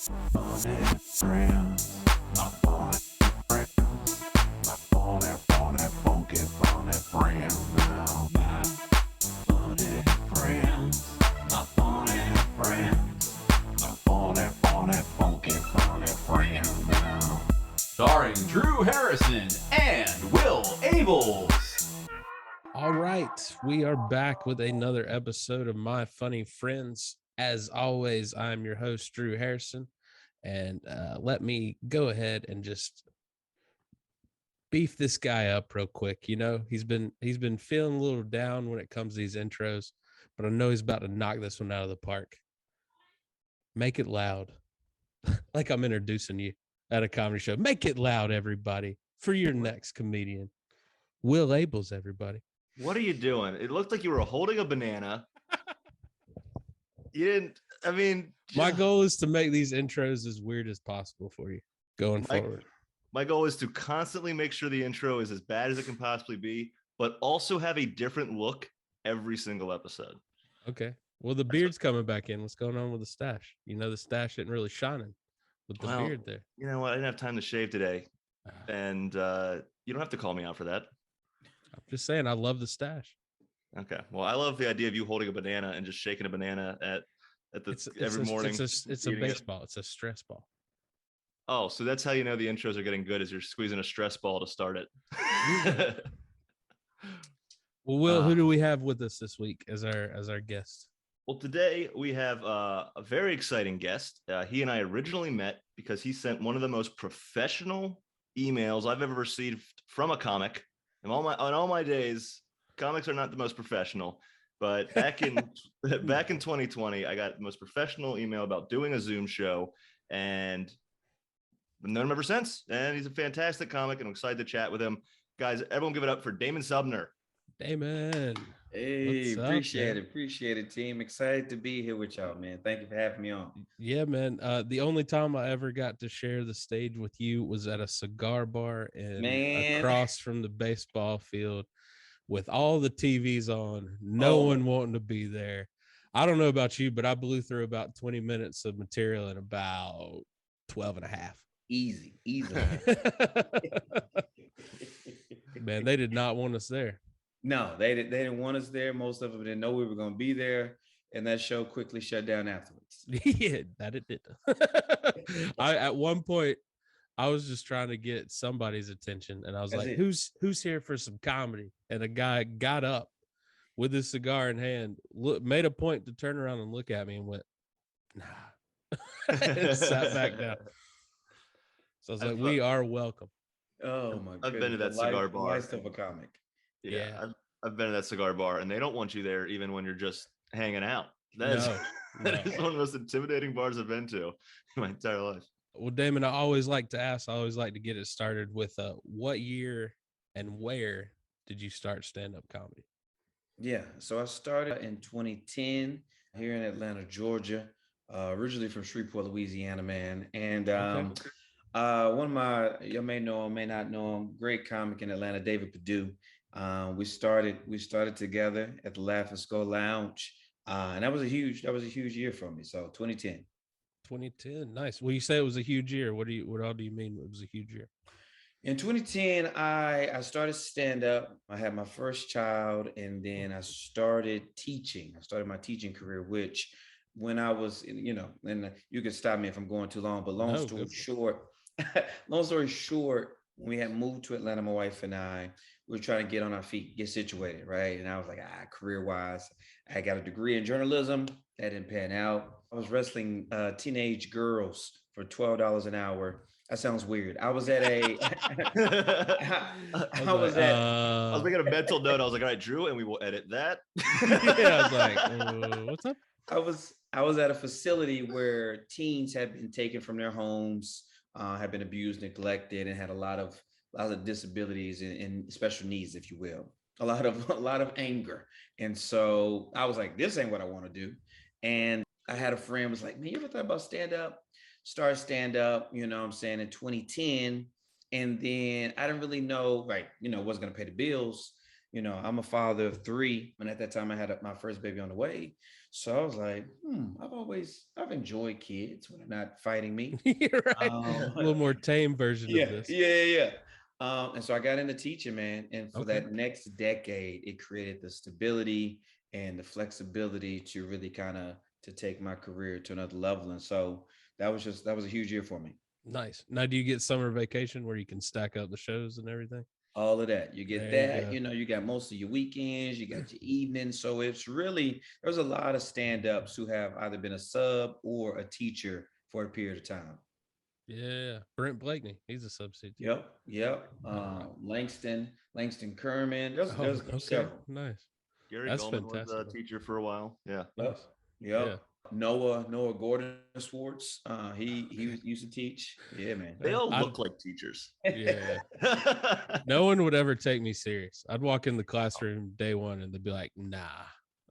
Funny friends, my funny friends, my funny friends now. My funny friends, my funny friends, my funny friends now. Starring Drew Harrison and Will Abeles. All right, we are back with another episode of My Funny Friends. As always, I'm your host, Drew Harrison, and let me go ahead and just beef this guy up real quick. You know, he's been feeling a little down when it comes to these intros, but I know he's about to knock this one out of the park. Make it loud, like I'm introducing you at a comedy show. Make it loud, everybody, for your next comedian, Will Abeles, everybody. What are you doing? It looked like you were holding a banana. You didn't, I mean, My goal is to make these intros as weird as possible for you going forward. My goal is to constantly make sure the intro is as bad as it can possibly be, but also have a different look every single episode. Okay. Well, the beard's coming back in. What's going on with the stash? You know, the stash isn't really shining with the beard there. You know what? I didn't have time to shave today. And you don't have to call me out for that. I'm just saying, I love the stash. Okay. Well, I love the idea of you holding a banana and just shaking a banana every morning. It's a baseball. It's a stress ball. Oh, so that's how you know the intros are getting good, is you're squeezing a stress ball to start it. Well, Will, who do we have with us this week as our guest? Well, today we have a very exciting guest. He and I originally met because he sent one of the most professional emails I've ever received from a comic. And on all my days, comics are not the most professional, but back in 2020, I got the most professional email about doing a Zoom show, and I've known him ever since. And he's a fantastic comic, and I'm excited to chat with him. Guys, everyone give it up for Damon Sumner. Damon. Hey, appreciate it, team. Excited to be here with y'all, man. Thank you for having me on. Yeah, man. The only time I ever got to share the stage with you was at a cigar bar across from the baseball field with all the TVs on, no one wanting to be there. I don't know about you, but I blew through about 20 minutes of material in about 12 and a half. Easy. Man, they did not want us there. No, they didn't want us there. Most of them didn't know we were going to be there, and that show quickly shut down afterwards. Yeah, that it did. At one point, I was just trying to get somebody's attention, and I was who's here for some comedy? And a guy got up with his cigar in hand, made a point to turn around and look at me, and went, "Nah," and sat back down. So I was like, "We are welcome." Oh my! I've been to that cigar bar. Life of a comic. Yeah. I've been to that cigar bar, and they don't want you there even when you're just hanging out. That is one of the most intimidating bars I've been to in my entire life. Well, Damon, I always like to get it started with what year and where did you start stand-up comedy? Yeah, so I started in 2010 here in Atlanta, Georgia, originally from Shreveport, Louisiana, man. And one of my, you may know him, may not know him, great comic in Atlanta, David Perdue. We started together at the Laugh and Skull Lounge, and that was a huge year for me. So 2010, nice. Well, you say it was a huge year. What all do you mean it was a huge year? In 2010, I started stand up. I had my first child, and then I started teaching. I started my teaching career, which when I was, and you can stop me if I'm going too long, but long story short, when we had moved to Atlanta, my wife and I, we were trying to get on our feet, get situated, right? And I was like, career-wise, I got a degree in journalism. That didn't pan out. I was wrestling teenage girls for $12 an hour. That sounds weird. I was at a. I was making a mental note. I was like, all right, Drew, and we will edit that. Yeah, I was like, what's up? I was at a facility where teens had been taken from their homes, had been abused, neglected, and had a lot of disabilities and special needs, if you will. A lot of anger. And so I was like, this ain't what I want to do. And I had a friend was like, man, you ever thought about stand-up? Start stand-up, you know what I'm saying, in 2010. And then I didn't really know, wasn't going to pay the bills. I'm a father of 3. And at that time I had my first baby on the way. So I was like, I've enjoyed kids when they're not fighting me. You're right. A little more tame version of this. Yeah. And so I got into teaching, man. And for Okay. that next decade, it created the stability and the flexibility to really kind of to take my career to another level. And so that was a huge year for me. Nice. Now, do you get summer vacation where you can stack up the shows and everything? All of that. You get There you that, go. you know, you got most of your weekends, you got your evenings. So it's really, there's a lot of stand-ups who have either been a sub or a teacher for a period of time. Yeah. Brent Blakeney, he's a substitute. Yep. Langston Kerman. There's Okay. several. Nice. Gary That's Goldman was a fantastic. teacher for a while. Yeah. Nice. Yep. Yeah. Noah Gordon Swartz. He used to teach. Yeah, man. They all I- look like teachers. Yeah. No one would ever take me serious. I'd walk in the classroom day one and they'd be like, nah.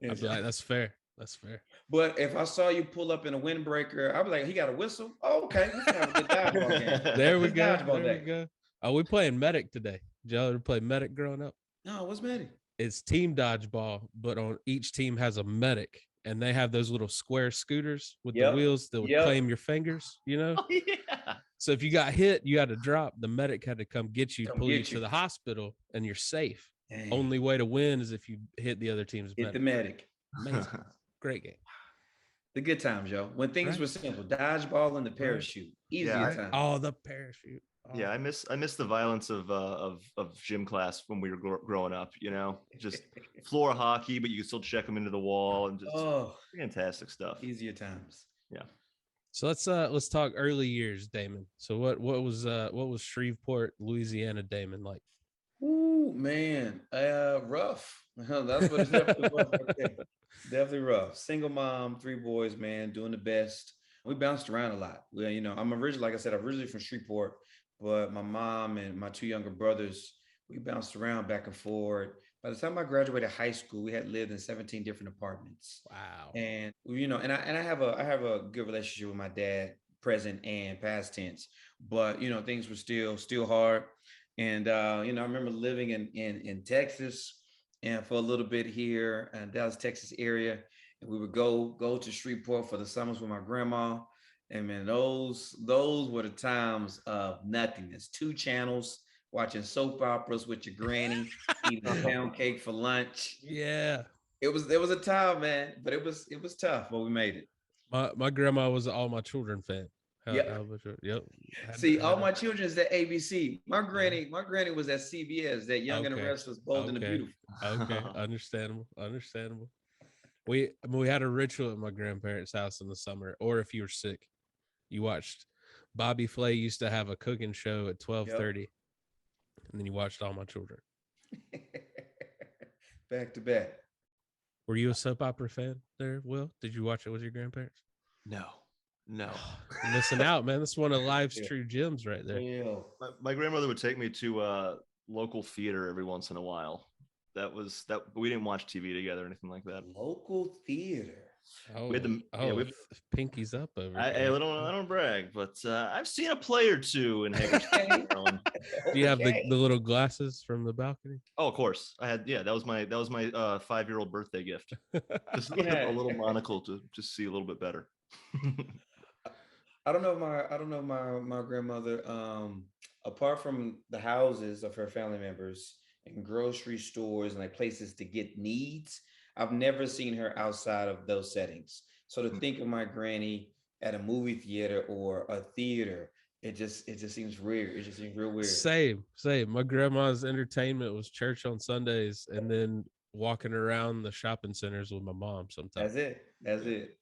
I'd be like, that's fair. That's fair. But if I saw you pull up in a windbreaker, I'd be like, he got a whistle. Oh, okay. We can have a good dodgeball game. There we It's go. dodgeball There day. we go. Oh, we playing Medic today. Did y'all ever play Medic growing up? No, what's Maddie? It's team dodgeball, but on each team has a medic, and they have those little square scooters with the wheels that would claim your fingers, you know? Oh, yeah. So if you got hit, you had to drop. The medic had to come get you, pull you to the hospital, and you're safe. Dang. Only way to win is if you hit the other team's Hit the medic. medic. Amazing. Great game. The good times, yo. When things were simple. Dodgeball and the parachute. Easier times. Oh, the parachute. Oh. Yeah, I miss the violence of gym class when we were growing up. You know, just floor hockey, but you could still check them into the wall and just fantastic stuff. Easier times. Yeah. So let's talk early years, Damon. So what was Shreveport, Louisiana, Damon like? Ooh, man, rough. That's what it's definitely was. Definitely rough. Single mom, 3 boys, man, doing the best. We bounced around a lot. Well, you know, I'm originally from Shreveport, but my mom and my 2 younger brothers, we bounced around back and forth. By the time I graduated high school, we had lived in 17 different apartments. Wow. And you know, and I have a good relationship with my dad, present and past tense. But you know, things were still hard. And you know, I remember living in Texas and for a little bit here in Dallas, Texas area. And we would go to Shreveport for the summers with my grandma. And man, those were the times of nothingness. 2 channels, watching soap operas with your granny, eating a pound cake for lunch. Yeah. It was a time, man, but it was tough, but we made it. My grandma was an All My Children fan. Yep. Yep. See, All My Children is at ABC. My granny was at CBS, that Young and the Restless, Bold and the Beautiful. Okay, understandable. We had a ritual at my grandparents' house in the summer, or if you were sick, you watched. Bobby Flay used to have a cooking show at 12:30, and then you watched All My Children. Back to back. Were you a soap opera fan there, Will? Did you watch it with your grandparents? No. You're missing out, man. That's one of life's true gems right there. Yeah. My grandmother would take me to local theater every once in a while. That we didn't watch TV together or anything like that. Local theater. Oh, we had pinkies up over I here. don't brag, but I've seen a play or two in Hagerstown. Do you have the little glasses from the balcony? Oh, of course. I had. Yeah, that was my 5-year-old birthday gift. Just a little monocle to just see a little bit better. I don't know my grandmother. Apart from the houses of her family members and grocery stores and like places to get needs, I've never seen her outside of those settings. So to think of my granny at a movie theater or a theater, it just seems weird. It just seems real weird. Same. My grandma's entertainment was church on Sundays and then walking around the shopping centers with my mom sometimes. That's it.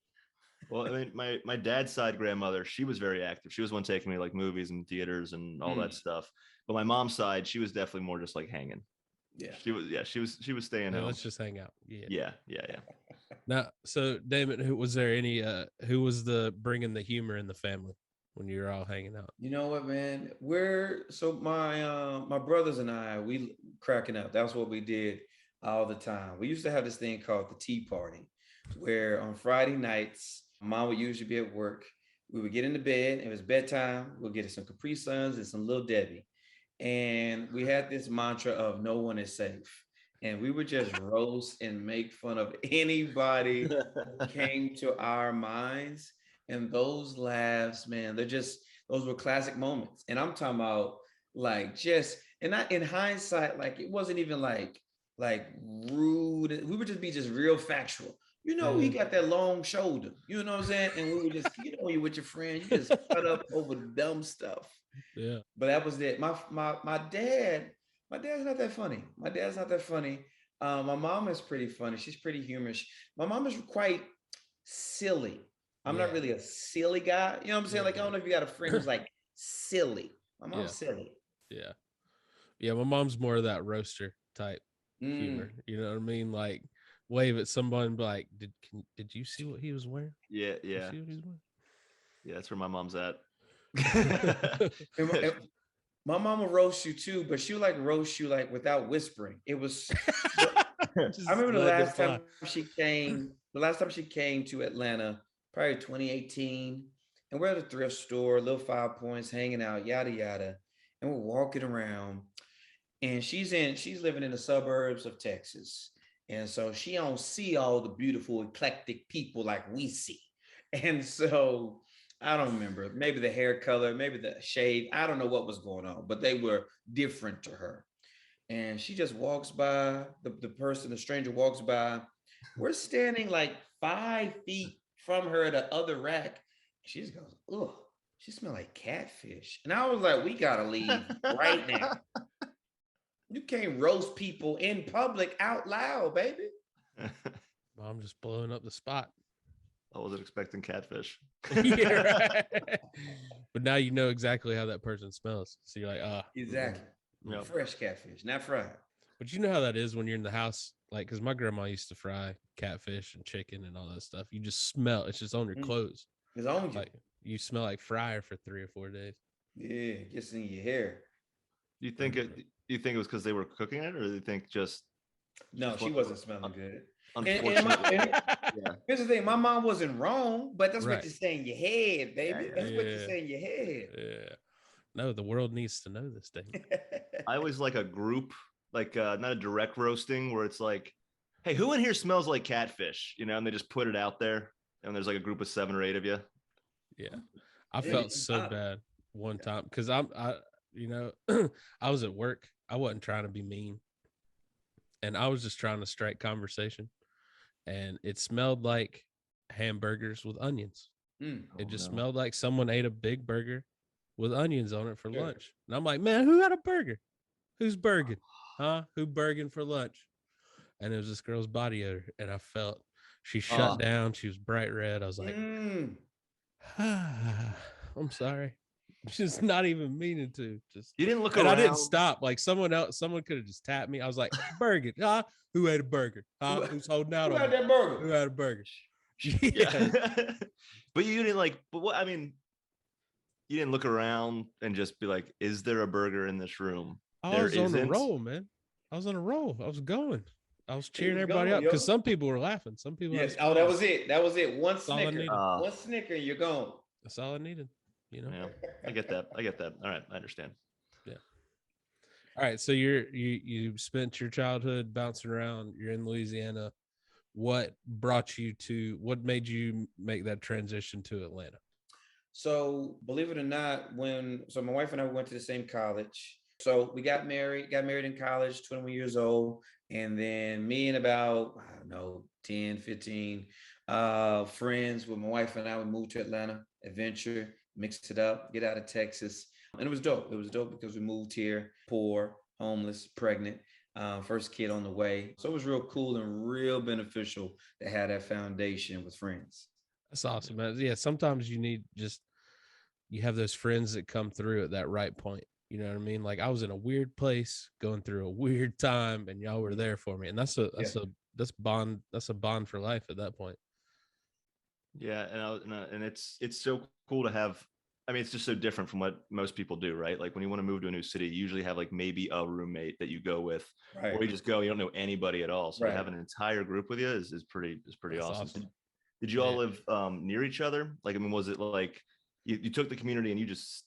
Well, I mean, my dad's side grandmother, she was very active. She was one taking me like movies and theaters and all that stuff. But my mom's side, she was definitely more just like hanging. Yeah. She was staying home. Let's just hang out. Yeah. Now, so Damon, who was the bringing the humor in the family when you were all hanging out? You know what, man? My brothers and I, we cracking up. That's what we did all the time. We used to have this thing called the tea party, where on Friday nights, Mom would usually be at work. We would get into bed. It was bedtime. We'll get some Capri Suns and some Little Debbie. And we had this mantra of no one is safe. and we would just roast and make fun of anybody who came to our minds. And those laughs, man, those were classic moments. And I'm talking about like just, and not in hindsight, like it wasn't even like rude. We would just be just real factual. He got that long shoulder. You know what I'm saying? And we would just, you with your friends, you just cut up over dumb stuff. Yeah. But that was it. My dad's not that funny. My dad's not that funny. My mom is pretty funny. She's pretty humorous. My mom is quite silly. I'm not really a silly guy. You know what I'm saying? Like, I don't know if you got a friend who's like silly. My mom's silly. Yeah. Yeah. My mom's more of that roaster type humor. You know what I mean? Like wave at somebody and be like, did you see what he was wearing? Yeah. Did you see what he's wearing? Yeah, that's where my mom's at. My mom will roast you too, but she would like roast you like without whispering. It was I remember the last time she came to Atlanta, probably 2018, and we're at a thrift store, little 5 Points, hanging out, yada yada, and we're walking around, and she's living in the suburbs of Texas, and so she don't see all the beautiful eclectic people like we see, and so I don't remember, maybe the hair color, maybe the shade, I don't know what was going on, but they were different to her. And she just walks by, the stranger walks by. We're standing like 5 feet from her, the other rack. She just goes, "Ugh, she smells like catfish." And I was like, we gotta leave right now. You can't roast people in public out loud, baby. Mom just blowing up the spot. I wasn't expecting catfish. Yeah, right. But now you know exactly how that person smells. So you're like, exactly. Yep. Fresh catfish, not fried. But you know how that is when you're in the house, like, because my grandma used to fry catfish and chicken and all that stuff. You just smell it's just on your clothes. It's on you. Like you smell like fryer for 3 or 4 days. Yeah, it gets in your hair. You think it was because they were cooking it, or do you think just no, she wasn't smelling good. Unfortunately, here's the thing: my mom wasn't wrong, but that's what you say in your head, baby. Yeah. That's what you say in your head. Yeah. No, the world needs to know this thing. I always like a group, like not a direct roasting where it's like, hey, who in here smells like catfish? And they just put it out there, and there's like a group of 7 or 8 of you. Yeah, I felt so bad one time because I I was at work. I wasn't trying to be mean, and I was just trying to strike conversation. And it smelled like hamburgers with onions. It just smelled like someone ate a big burger with onions on it for lunch. And I'm like, man, who had a burger? Who's burging? Huh? Who burging for lunch? And it was this girl's body odor. And I felt she shut down. She was bright red. I was like, I'm sorry. Just not even meaning to. Just you didn't look around. And I didn't stop. Like someone could have just tapped me. I was like, burger. Huh? Who ate a burger? Huh? Who's holding out on that burger? Who had a burger? Yeah. But you didn't you didn't look around and just be like, is there a burger in this room? I was on a roll, man. I was on a roll. I was going. I was cheering everybody up because some people were laughing. Some people. Yes. Oh, that was it. That was it. One snicker. One snicker, you're gone. That's all I needed. Yeah, I get that. All right, I understand. Yeah. All right, so you spent your childhood bouncing around. You're in Louisiana. What made you make that transition to Atlanta? So believe it or not, my wife and I went to the same college. So we got married in college, 21 years old. And then me and about, 10, 15 friends with my wife and I would move to Atlanta, adventure, mix it up, get out of Texas. And it was dope. It was dope because we moved here, poor, homeless, pregnant, first kid on the way. So it was real cool and real beneficial to have that foundation with friends. That's awesome, man. Yeah, sometimes you have those friends that come through at that right point. You know what I mean? Like I was in a weird place going through a weird time and y'all were there for me. And that's a bond for life at that point. Yeah. And it's so cool to have. I mean, it's just so different from what most people do, right? Like when you want to move to a new city, you usually have like maybe a roommate that you go with, right, or you just go, you don't know anybody at all. So to have an entire group with you is pretty awesome. Did you all live near each other? Like, I mean, was it like you took the community and you just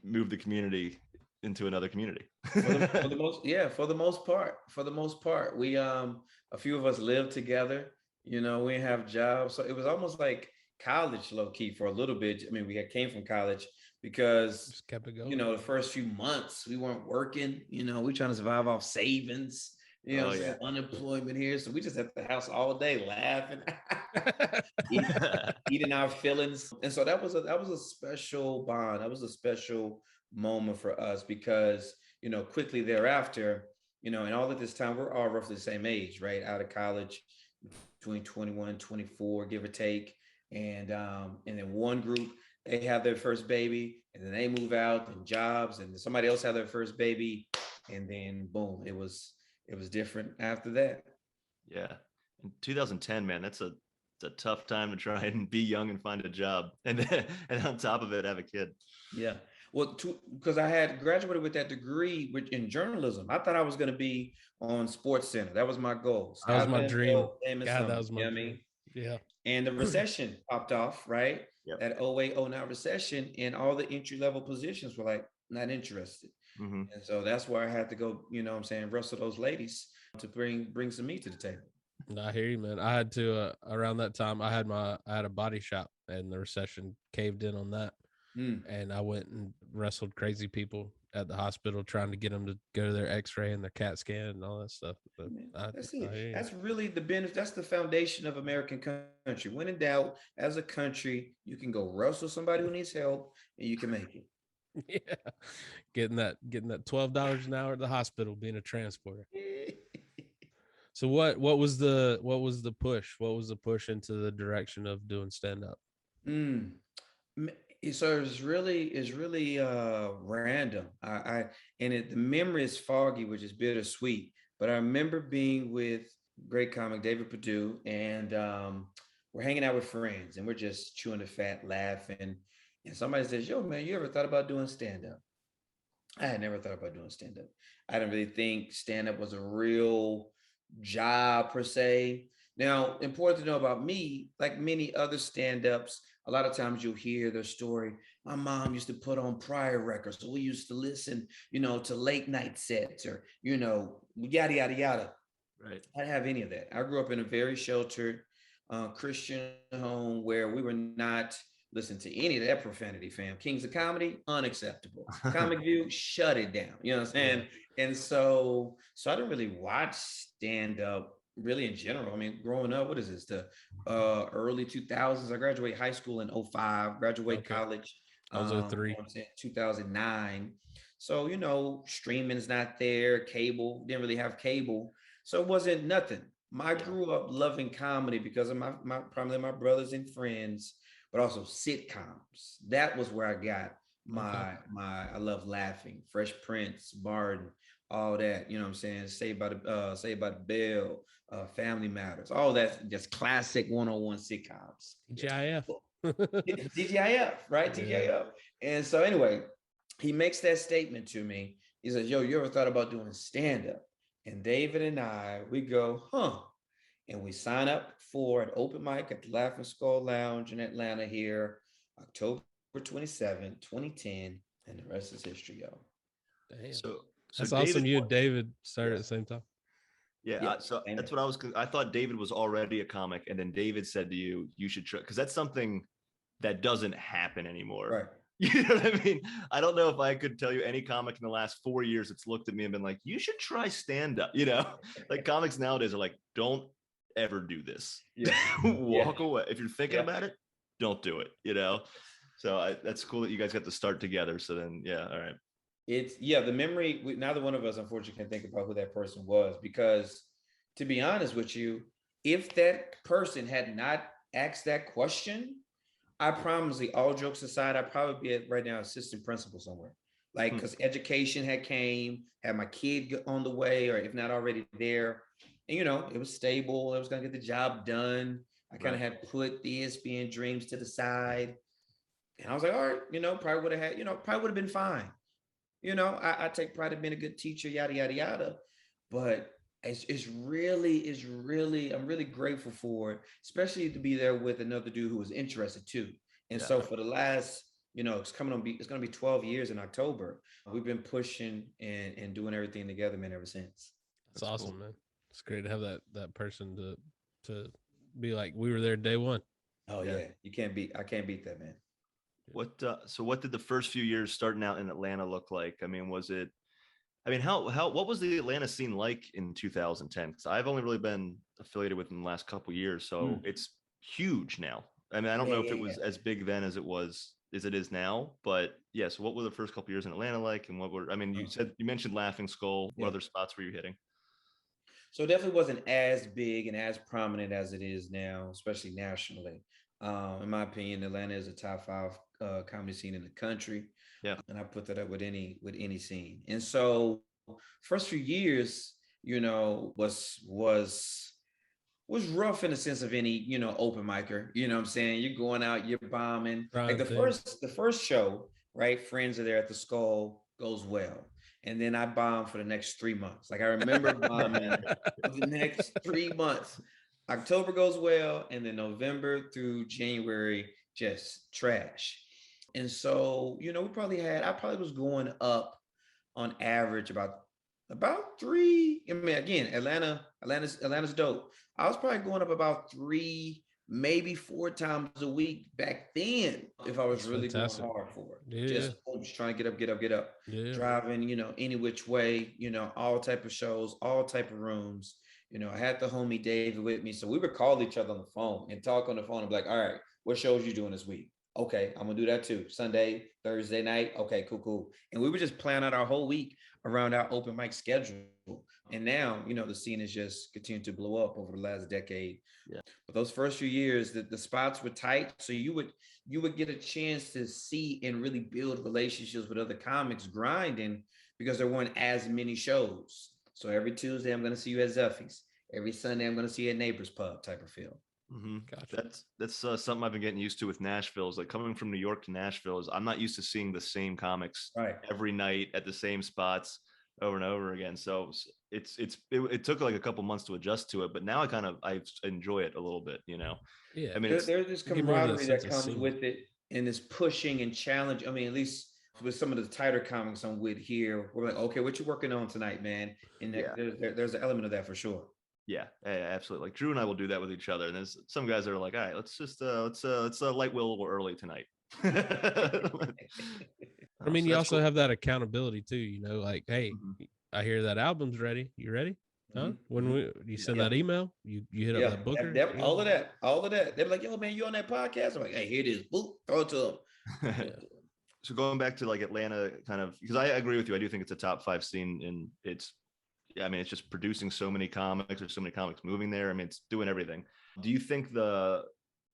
moved the community into another community. For the most, yeah, for the most part, we a few of us lived together. You know, we didn't have jobs, so it was almost like college, low key, for a little bit. I mean, we had came from college because Just kept it you going. know the first few months we weren't working. You know, we trying to survive off savings. You know, Oh, what I'm saying? Unemployment here, so we just at the house all day laughing, eating our feelings, and so that was a special bond. That was a special moment for us because you know quickly thereafter, you know, and all at this time we're all roughly the same age, right? Out of college, between 21 and 24, give or take, and then one group they have their first baby, and then they move out and jobs, and somebody else had their first baby, and then boom, it was different after that. Yeah. In 2010, man, it's a tough time to try and be young and find a job, and then, and on top of it, have a kid. Yeah. Well, because I had graduated with that degree in journalism. I thought I was going to be on Sports Center. That was my goal. That was Scout my dream. NFL, Damon God, that Sumner, was my you know what I dream. mean? Yeah. And the recession popped off, right? Yep. That 08, 09 recession, and all the entry level positions were like not interested. Mm-hmm. And so that's where I had to go, you know what I'm saying, wrestle those ladies to bring some meat to the table. I hear you, man. I had to around that time. I had a body shop, and the recession caved in on that. Mm. And I went and wrestled crazy people at the hospital, trying to get them to go to their X-ray and their CAT scan and all that stuff. But That's I it. hear you. That's really the benefit. That's the foundation of American country. When in doubt, as a country, you can go wrestle somebody who needs help, and you can make it. Yeah, getting that $12 an hour at the hospital, being a transporter. So what was the push? What was the push into the direction of doing stand up? Mm. So it's really random. I and the memory is foggy, which is bittersweet. But I remember being with great comic David Perdue, and we're hanging out with friends, and we're just chewing the fat, laughing. And somebody says, "Yo, man, you ever thought about doing stand up?" I had never thought about doing stand up. I didn't really think stand up was a real job per se. Now, important to know about me, like many other stand ups, a lot of times you'll hear their story. My mom used to put on prior records. So we used to listen, you know, to late night sets or, you know, yada, yada, yada. Right. I didn't have any of that. I grew up in a very sheltered Christian home where we were not listening to any of that profanity, fam. Kings of Comedy, unacceptable. Comic View, shut it down. You know what I'm saying? And so I didn't really watch stand up really in general. I mean, growing up, what is this? The early 2000s. I graduated high school in 05, graduate Okay. college. I was 03. You know I'm saying 2009. So, you know, streaming is not there, cable, didn't really have cable. So it wasn't nothing. I grew up loving comedy because of my primarily my brothers and friends, but also sitcoms. That was where I got my I love laughing. Fresh Prince, Barton, all that. You know what I'm saying? Saved by the Bell, Family Matters, all that just classic 101 sitcoms. TGIF. TGIF, right? Yeah. TGIF. And so anyway, he makes that statement to me. He says, "Yo, you ever thought about doing stand-up?" And David and I, we go, huh? And we sign up for an open mic at the Laughing Skull Lounge in Atlanta here, October 27, 2010, and the rest is history, y'all. Damn. So That's David, awesome. You and David started at the same time. Yeah, Yeah, so and- that's what I thought David was already a comic, and then David said to you, you should try, because that's something that doesn't happen anymore. Right. You know what I mean? I don't know if I could tell you any comic in the last 4 years that's looked at me and been like, you should try stand up. You know, like comics nowadays are like, don't ever do this. Yeah. Walk away. If you're thinking Yeah. about it, don't do it, you know? So that's cool that you guys got to start together. So then, yeah, all right. It's the memory. Neither one of us, unfortunately, can think about who that person was because, to be honest with you, if that person had not asked that question, I promise you, all jokes aside, I'd probably be right now assistant principal somewhere. Like, because education had my kid on the way, or if not already there. And, you know, it was stable. It was going to get the job done. I kind of had put the ESPN dreams to the side. And I was like, all right, you know, probably would have been fine. You know, I take pride in being a good teacher, yada, yada, yada. But it's really, I'm really grateful for it, especially to be there with another dude who was interested too. And so for the last it's going to be 12 years in October. We've been pushing and doing everything together, man, ever since. That's awesome, cool. Man. It's great to have that person to be like, we were there day one. Oh yeah. I can't beat that, man. So what did the first few years starting out in Atlanta look like? I mean, what was the Atlanta scene like in 2010? Because I've only really been affiliated with in the last couple of years, so it's huge now. I mean, I don't know if it was as big then as it is now, but yes. So what were the first couple of years in Atlanta like, and you mentioned Laughing Skull. What other spots were you hitting? So it definitely wasn't as big and as prominent as it is now, especially nationally. In my opinion, Atlanta is a top 5 comedy scene in the country. Yeah, and I put that up with any scene. And so, first few years, was rough in the sense of any open micer. You know what I'm saying? You're going out, you're bombing. Like the first show, right? Friends are there at the Skull, goes well. And then I bombed for the next 3 months. Like I remember bombing for the next 3 months. October goes well, and then November through January, just trash. And so, I probably was going up on average about 3. I mean, again, Atlanta's dope. I was probably going up about 3, maybe 4 times a week back then if I was really going hard for it. Yeah. Just trying to get up. Yeah. Driving, any which way, all type of shows, all type of rooms. I had the homie David with me. So we would call each other on the phone and talk on the phone and be like, all right, what shows you doing this week? Okay, I'm gonna do that too. Sunday, Thursday night. Okay, cool. And we would just plan out our whole week around our open mic schedule. And now, the scene has just continued to blow up over the last decade. Yeah. But those first few years, the spots were tight. So you would get a chance to see and really build relationships with other comics grinding because there weren't as many shows. So every Tuesday, I'm gonna see you at Zephy's. Every Sunday, I'm gonna see you at Neighbor's Pub type of feel. Mm-hmm. Gotcha. That's something I've been getting used to with Nashville. Is like coming from New York to Nashville is I'm not used to seeing the same comics every night at the same spots over and over again. So it took like a couple months to adjust to it, but now I enjoy it a little bit. Yeah. I mean, there's this camaraderie that comes with it, and this pushing and challenge. I mean, at least with some of the tighter comics I'm with here, we're like, okay, what you working on tonight, man? And there's an element of that for sure. Yeah, absolutely. Like Drew and I will do that with each other. And there's some guys that are like, all right, let's light wheel a little early tonight. I mean, you also have that accountability too, like, hey, I hear that album's ready. You ready? Huh? When you send that email, you hit up that booker. All of that. They're like, yo, man, you on that podcast? I'm like, hey, here it is. Boop, throw it to them. So going back to like Atlanta, kind of, because I agree with you. I do think it's a top 5 scene, and it's just producing so many comics. There's so many comics moving there. I mean, it's doing everything. Do you think I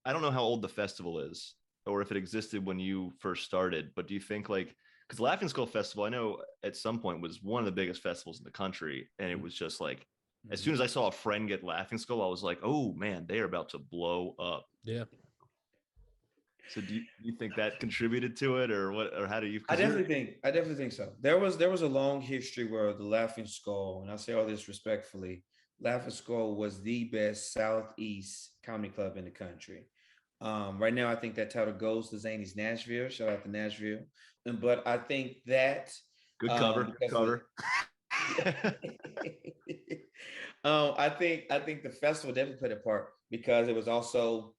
don't know how old the festival is or if it existed when you first started, but do you think because Laughing Skull Festival, I know at some point was one of the biggest festivals in the country. And it was just like, as soon as I saw a friend get Laughing Skull, I was like, oh man, they are about to blow up. Yeah. So do you think that contributed to it, or what, or how do you? I definitely think so. There was a long history where the Laughing Skull, and I say all this respectfully, Laughing Skull was the best Southeast comedy club in the country. Right now, I think that title goes to Zany's Nashville. Shout out to Nashville. But I think that good cover. I think the festival definitely played a part because it was also,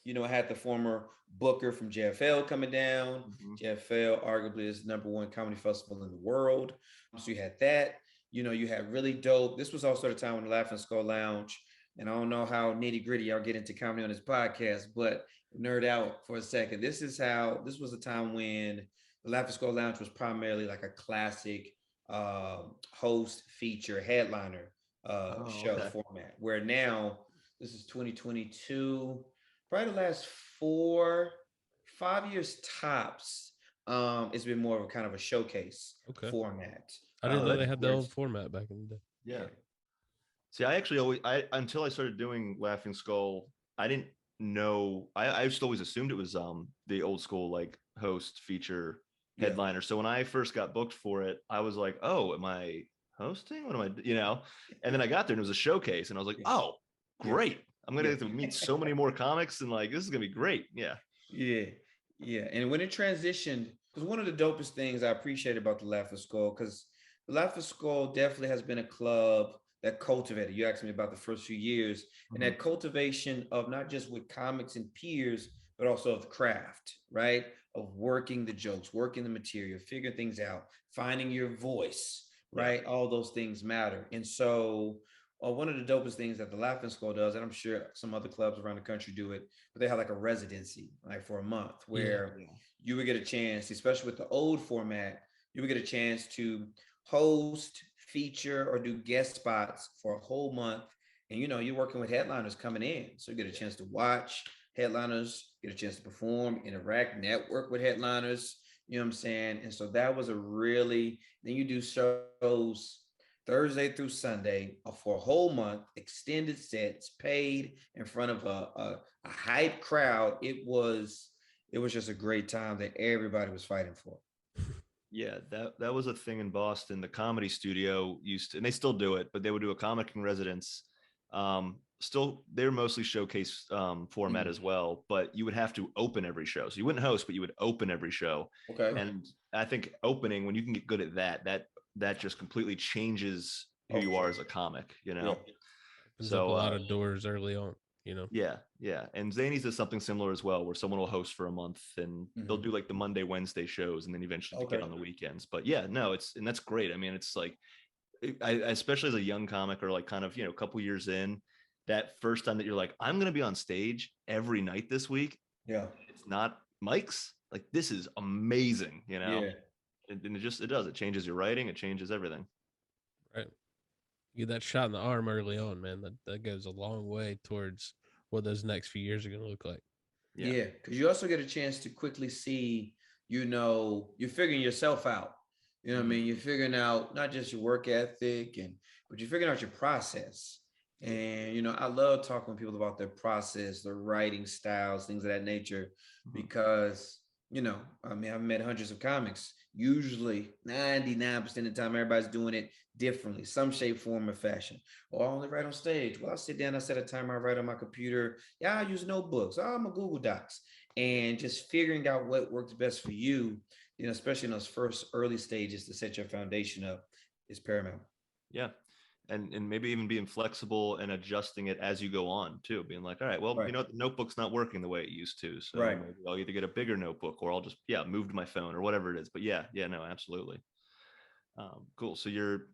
I had the former booker from JFL coming down. JFL arguably is the #1 comedy festival in the world. So you had that. You had really dope. This was also the time when the Laughing Skull Lounge, and I don't know how nitty gritty y'all get into comedy on this podcast, but nerd out for a second. This was a time when the Laughing Skull Lounge was primarily like a classic host, feature, headliner show format, where now this is 2022, probably the last 4-5 years tops. It's been more of a kind of a showcase format. I didn't know they had their own format back in the day. Yeah. See, I actually until I started doing Laughing Skull, I didn't know. I just always assumed it was the old school like host, feature, headliner. So when I first got booked for it, I was like, oh, am I hosting? What am I, And then I got there and it was a showcase, and I was like, oh, great. I'm gonna have to meet so many more comics, and like this is gonna be great. Yeah. Yeah, and when it transitioned, because one of the dopest things I appreciate about the Laugh Skull, because the Laugh Skull definitely has been a club that cultivated. You asked me about the first few years, and Mhm. that cultivation of not just with comics and peers, but also of the craft, right? Of working the jokes, working the material, figuring things out, finding your voice, Yeah. right? All those things matter. And so, one of the dopest things that the Laughing Skull does, and I'm sure some other clubs around the country do it, but they have like a residency, like for a month, Yeah. where Yeah. you would get a chance, especially with the old format, you would get a chance to host, feature, or do guest spots for a whole month. And you're working with headliners coming in. So you get a chance to watch headliners, get a chance to perform, interact, network with headliners. You know what I'm saying? And so that was a really, then you do shows Thursday through Sunday for a whole month, extended sets, paid in front of a hype crowd. It was just a great time that everybody was fighting for. Yeah, that was a thing in Boston. The Comedy Studio used to, and they still do it, but they would do a comic in residence. Still, they're mostly showcase format Mm. as well, but you would have to open every show. So you wouldn't host, but you would open every show. Okay. And I think opening, when you can get good at that just completely changes who Oh, you for are sure. as a comic, Yeah. Opens up a So lot of doors early on, you know. yeah, yeah. And Zany's does something similar as well, where someone will host for a month and they'll Mhm. do like the Monday, Wednesday shows and then eventually get Okay. on the weekends. But yeah, no, and that's great. I mean, it's like, especially as a young comic or like kind of, a couple years in, that first time that you're like, I'm going to be on stage every night this week. Yeah. It's not Mike's. Like, this is amazing, Yeah. And it does. It changes your writing. It changes everything. Right. You get that shot in the arm early on, man. That goes a long way towards what those next few years are going to look like. Yeah. Yeah. Because you also get a chance to quickly see, you're figuring yourself out. You know what I Mhm. mean? You're figuring out not just your work ethic but you're figuring out your process. And I love talking with people about their process, their writing styles, things of that nature, Mhm. because I mean, I've met hundreds of comics. Usually 99% of the time, everybody's doing it differently, some shape, form, or fashion. Or I only write on stage. Well, I sit down, I set a timer, I write on my computer. Yeah, I use notebooks. Oh, I'm a Google Docs. And just figuring out what works best for you, especially in those first early stages to set your foundation up is paramount. Yeah. And maybe even being flexible and adjusting it as you go on too, being like, all right, well, Right. the notebook's not working the way it used to. So Right. maybe I'll either get a bigger notebook or I'll just, move to my phone or whatever it is. But yeah, no, absolutely. Cool. So you're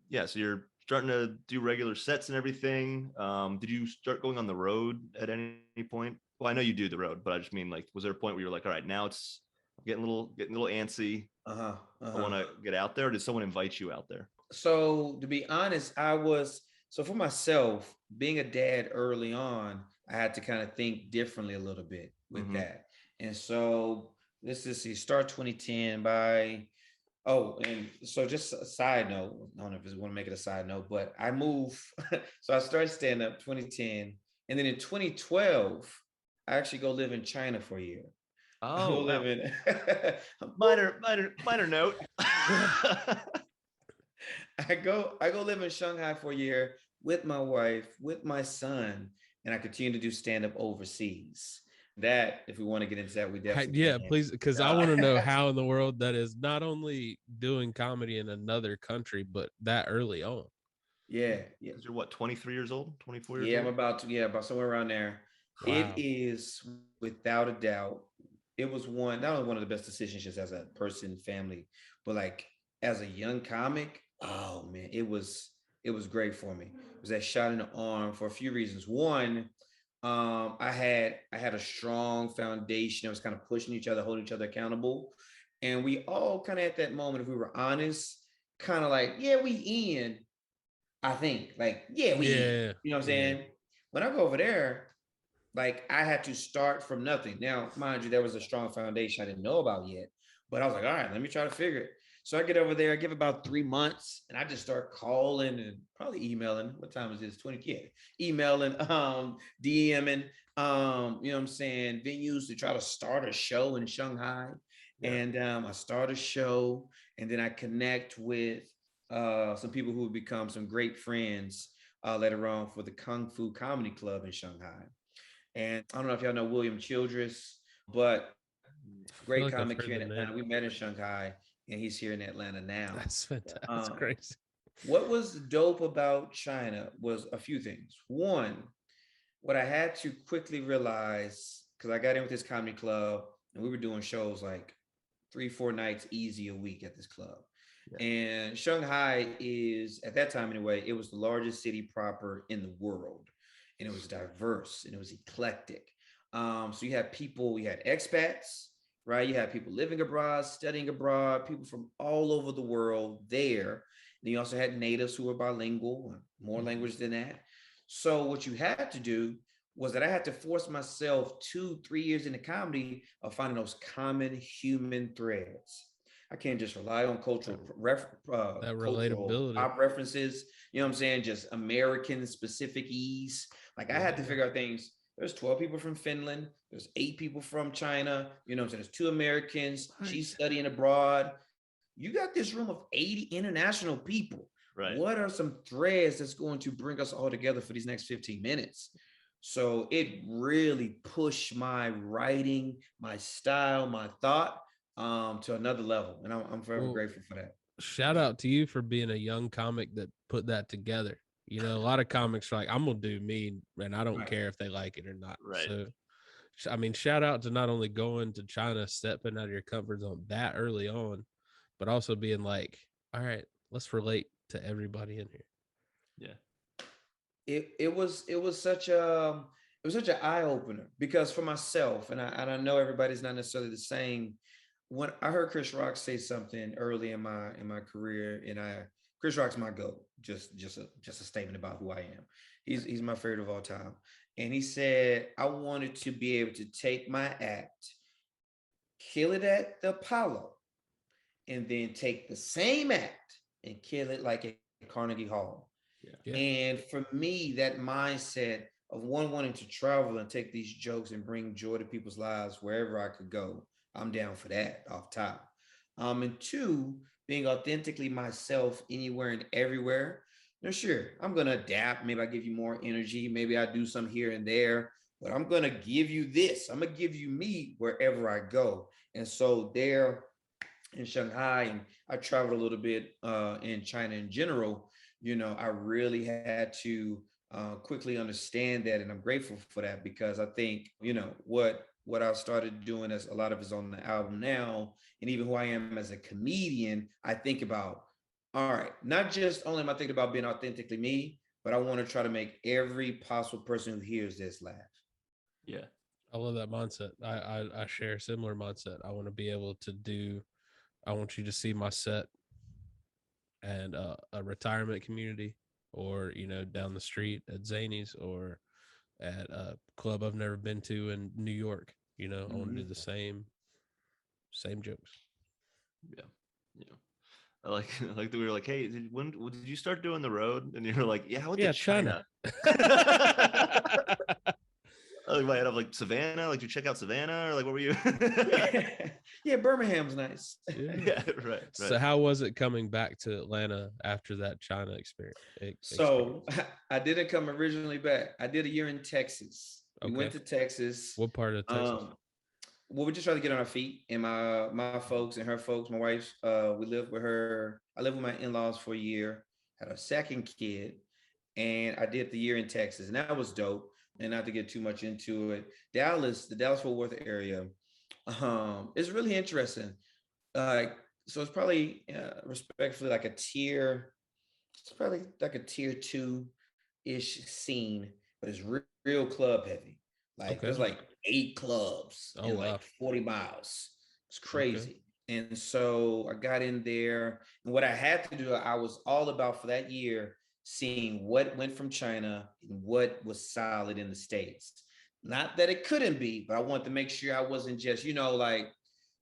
starting to do regular sets and everything. Did you start going on the road at any point? Well, I know you do the road, but I just mean, like, was there a point where you're like, all right, now it's getting a little antsy. Uh-huh. I Uh-huh. want to get out there. Or did someone invite you out there? So to be honest, so for myself, being a dad early on, I had to kind of think differently a little bit with Mm-hmm. that. And so let's just see, start 2010 by oh, and so just a side note, I don't know if you want to make it a side note, but I moved. So I started stand up 2010. And then in 2012, I actually go live in China for a year. I Oh, go live wow. in Minor note. I go live in Shanghai for a year with my wife, with my son, and I continue to do stand up overseas. That, if we want to get into that, we definitely Yeah, can. please, because I Uh, want to know how in the world that is not only doing comedy in another country, but that early on. yeah, yeah, Because you're what, 23 years old, 24 years yeah. old? About somewhere around there. It Wow. is without a doubt. It was not only one of the best decisions just as a person, family, but like as a young comic. Oh man, it was great for me. It was that shot in the arm for a few reasons. One, I had a strong foundation. I was kind of pushing each other, holding each other accountable, and we all kind of at that moment, if we were honest, kind of like, yeah, we in. I think like, yeah, we in. Yeah. You know what I'm Yeah. saying? When I go over there, like I had to start from nothing. Now, mind you, there was a strong foundation I didn't know about yet, but I was like, all right, let me try to figure it. So I get over there, I give about 3 months, and I just start calling and probably emailing. What time is this? 20? Yeah, emailing, DMing, you know what I'm saying, venues to try to start a show in Shanghai. Yeah. And I start a show, and then I connect with some people who have become some great friends later on for the Kung Fu Comedy Club in Shanghai. And I don't know if y'all know William Childress, but I feel Great like I've comic heard here the in name. Atlanta. We met in Shanghai, and he's here in Atlanta now. That's fantastic. That's Um, crazy. what was dope about China was a few things. One, what I had to quickly realize, because I got in with this comedy club and we were doing shows like 3, 4 nights easy a week at this club. Yeah. And Shanghai is, at that time anyway, it was the largest city proper in the world. And it was diverse and it was eclectic. So you had people, you had expats, right? You had people living abroad, studying abroad, people from all over the world there. And you also had natives who were bilingual, more language than that. So what you had to do was that I had to force myself 2, 3 years into comedy of finding those common human threads. I can't just rely on That cultural relatability. pop references. You know what I'm saying? Just American specific ease. Like I had to figure out things. There's 12 people from Finland. There's 8 people from China. You know what I'm saying? There's 2 Americans. She's studying abroad. You got this room of 80 international people. Right. What are some threads that's going to bring us all together for these next 15 minutes? So it really pushed my writing, my style, my thought to another level. And I'm forever Well, grateful for that. Shout out to you for being a young comic that put that together. You know, a lot of comics are like, I'm gonna do me, and I don't Right. care if they like it or not. Right. So, I mean, shout out to not only going to China, stepping out of your comfort zone that early on, but also being like, all right, let's relate to everybody in here. Yeah. It was such an eye opener because for myself, and I know everybody's not necessarily the same. When I heard Chris Rock say something early in my career, and Chris Rock's my GOAT, just a statement about who I am. He's my favorite of all time. And he said, I wanted to be able to take my act, kill it at the Apollo, and then take the same act and kill it like at Carnegie Hall. Yeah. And for me, that mindset of one wanting to travel and take these jokes and bring joy to people's lives wherever I could go, I'm down for that off top. And 2, being authentically myself anywhere and everywhere. Now, sure, I'm gonna adapt. Maybe I give you more energy. Maybe I do some here and there, but I'm gonna give you this. I'm gonna give you me wherever I go. And so there in Shanghai, and I traveled a little bit in China in general. You know, I really had to quickly understand that, and I'm grateful for that because I think what I started doing, as a lot of is on the album now, and even who I am as a comedian, I think about, all right, not just only am I thinking about being authentically me, but I want to try to make every possible person who hears this laugh. Yeah. I love that mindset. I share a similar mindset. I want to be able to do. I want you to see my set and a retirement community, or down the street at Zany's, or at a club I've never been to in New York. I want to do the same jokes. Yeah. Yeah. I like that we were like, hey, when did you start doing the road? And you're like, yeah, I went to China. I like my head up like Savannah. Like, did you check out Savannah, or like what were you? Yeah, Birmingham's nice. Yeah, right. So how was it coming back to Atlanta after that China experience? So I didn't come originally back. I did a year in Texas. We went to Texas. What part of Texas? Well, we just tried to get on our feet, and my folks and her folks, my wife's, we lived with her. I lived with my in-laws for a year, had a second kid, and I did the year in Texas, and that was dope. And not to get too much into it, the Dallas-Fort Worth area, it's really interesting. So it's probably respectfully like it's probably like a tier 2-ish scene, but it's real club heavy. Like there's like 8 clubs in like 40 miles. It's crazy. And so I got in there, and what I had to do, I was all about for that year, seeing what went from China and what was solid in the States. Not that it couldn't be, but I wanted to make sure I wasn't just, like,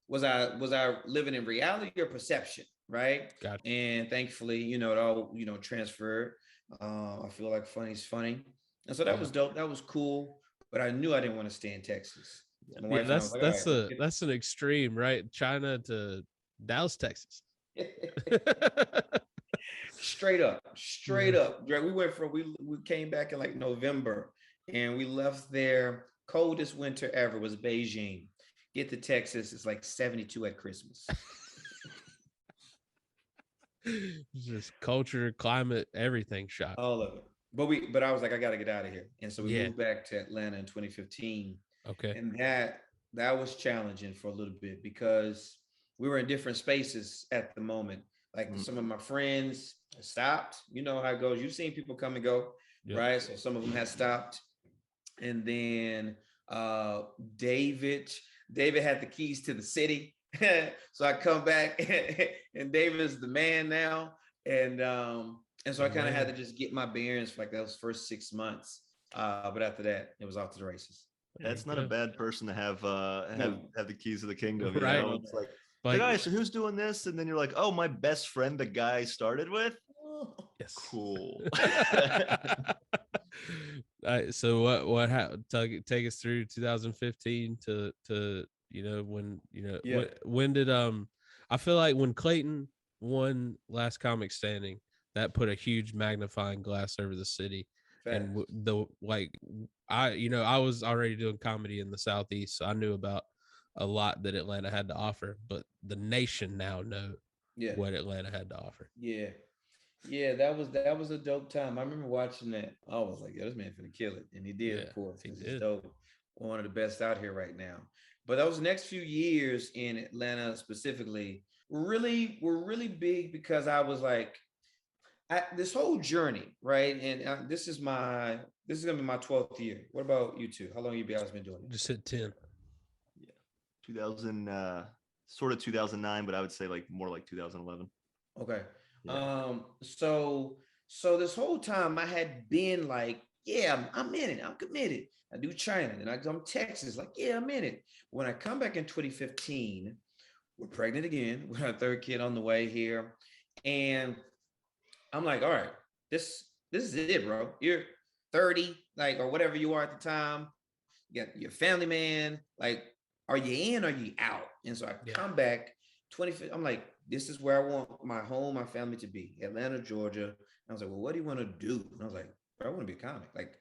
was I living in reality or perception, right? Gotcha. And thankfully, it all, transferred. I feel like funny's funny. And so that was dope. That was cool. But I knew I didn't want to stay in Texas. Yeah, that's an extreme, right? China to Dallas, Texas. Straight up. We came back in like November, and we left there. Coldest winter ever was Beijing. Get to Texas, it's like 72 at Christmas. Just culture, climate, everything shot. All of it. But I was like, I got to get out of here. And so we Yeah. moved back to Atlanta in 2015. Okay. And that was challenging for a little bit because we were in different spaces at the moment. Like some of my friends stopped. You know how it goes. You've seen people come and go, Yep. right? So some of them had stopped. And then David had the keys to the city. So I come back and David is the man now. And so I kind of had to just get my bearings for like those first 6 months. But after that, it was off to the races. That's not a bad person to have the keys of the kingdom. You Right. know? It's like, Like, guys, so who's doing this? And then you're like, oh, my best friend, the guy I started with. yes. Cool. So what take us through 2015 to when did I feel like when Clayton won Last Comic Standing, that put a huge magnifying glass over the city. And I was already doing comedy in the Southeast, so I knew about a lot that Atlanta had to offer, but the nation now know what Atlanta had to offer. Yeah, that was a dope time. I remember watching that. I was like, this man finna kill it. And he did, of course. He's dope. One of the best out here right now. But those next few years in Atlanta specifically were really big because I was like, this whole journey, right? And this is gonna be my 12th year. What about you two? How long have you guys been doing it? Just hit 10. Yeah, 2000, sort of 2009, but I would say like more like 2011. Okay. Yeah. So this whole time I had been like, yeah, I'm in it. I'm committed. I do China, and I come Texas. Like, yeah, I'm in it. When I come back in 2015, we're pregnant again. We're our third kid on the way here, and I'm like, all right, this is it, bro. You're 30, like, or whatever you are at the time. You got your family man. Like, are you in or are you out? And so I come back 25. I'm like, this is where I want my home, my family to be, Atlanta, Georgia. And I was like, well, what do you want to do? And I was like, bro, I want to be a comic. Like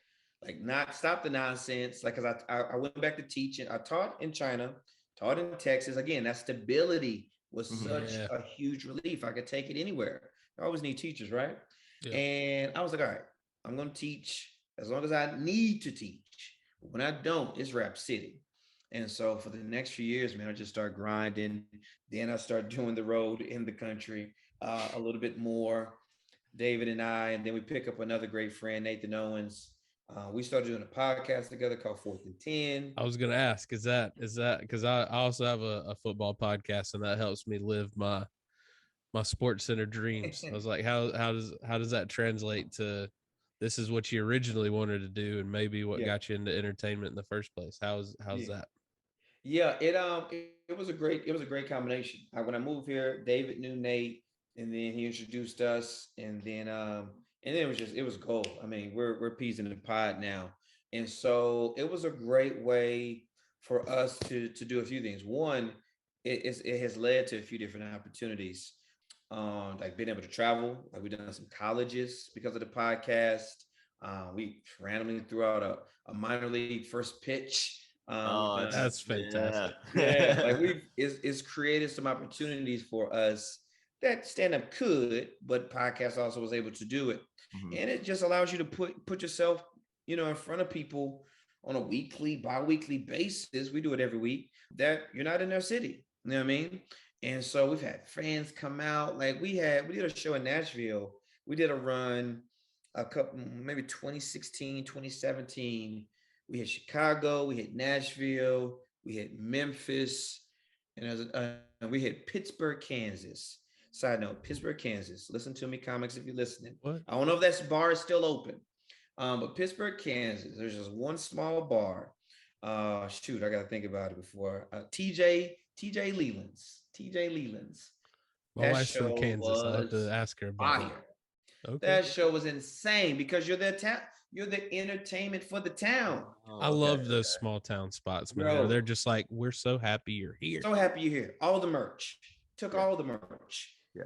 not stop the nonsense. Like, cause I went back to teaching. I taught in China, taught in Texas. Again, that stability was such a huge relief. I could take it anywhere. I always need teachers, right? Yeah. And I was like, all right, I'm going to teach as long as I need to teach. When I don't, it's Rap City. And so for the next few years, man, I just started grinding. Then I started doing the road in the country a little bit more. David and then we pick up another great friend, Nathan Owens. We started doing a podcast together called 4th and 10. I was going to ask, is that because I also have a football podcast, and that helps me live my Sports Center dreams. I was like, how does that translate to this is what you originally wanted to do, and maybe what got you into entertainment in the first place? How's that? Yeah, it was a great combination. When I moved here, David knew Nate, and then he introduced us, and then it was gold. I mean, we're peas in the pod now, and so it was a great way for us to do a few things. One, it has led to a few different opportunities. Like being able to travel, like we've done some colleges because of the podcast. We randomly threw out a minor league first pitch. That's fantastic. Yeah, like it's created some opportunities for us that stand-up could, but podcast also was able to do it. Mm-hmm. And it just allows you to put yourself, in front of people on a weekly, bi-weekly basis. We do it every week that you're not in their city. You know what I mean? And so we've had fans come out. Like we did a show in Nashville. We did a run maybe 2016, 2017. We hit Chicago, we hit Nashville, we hit Memphis, and we hit Pittsburgh, Kansas. Side note, Pittsburgh, Kansas. Listen to me, comics, if you're listening. What? I don't know if that bar is still open, but Pittsburgh, Kansas, there's just one small bar. I got to think about it before. TJ Leland's. My wife's from Kansas. I'll have to ask her about it. Okay. That show was insane because you're the entertainment for the town. I love those small town spots, man. They're just like, we're so happy you're here. So happy you're here. All the merch. Took all the merch. Yeah.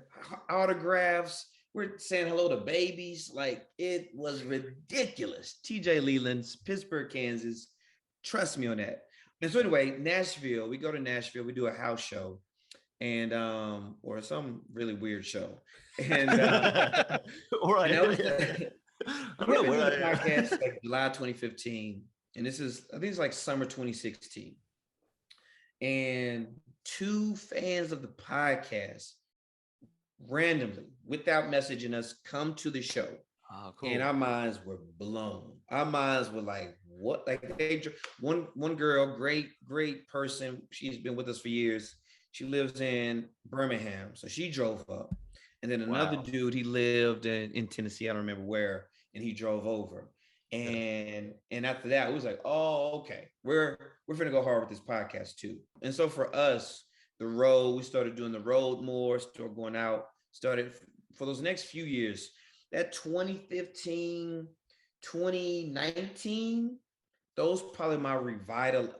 Autographs. We're saying hello to babies. Like, it was ridiculous. TJ Leland's, Pittsburgh, Kansas. Trust me on that. And so anyway, Nashville, we go to Nashville, we do a house show and or some really weird show. And Or and that was I we don't have know been where doing the I. podcast like July 2015. And this is I think it's like summer 2016. And two fans of the podcast randomly, without messaging us, come to the show. Oh, And cool. our minds were blown. Our minds were like, what? Like one girl, great person. She's been with us for years. She lives in Birmingham. So she drove up. And then another Wow. dude, he lived in Tennessee, I don't remember where, and he drove over. And after that, it was like, oh, okay, we're gonna go hard with this podcast too. And so for us, the road, we started doing the road more, started going out, started for those next few years, that 2015, 2019, those probably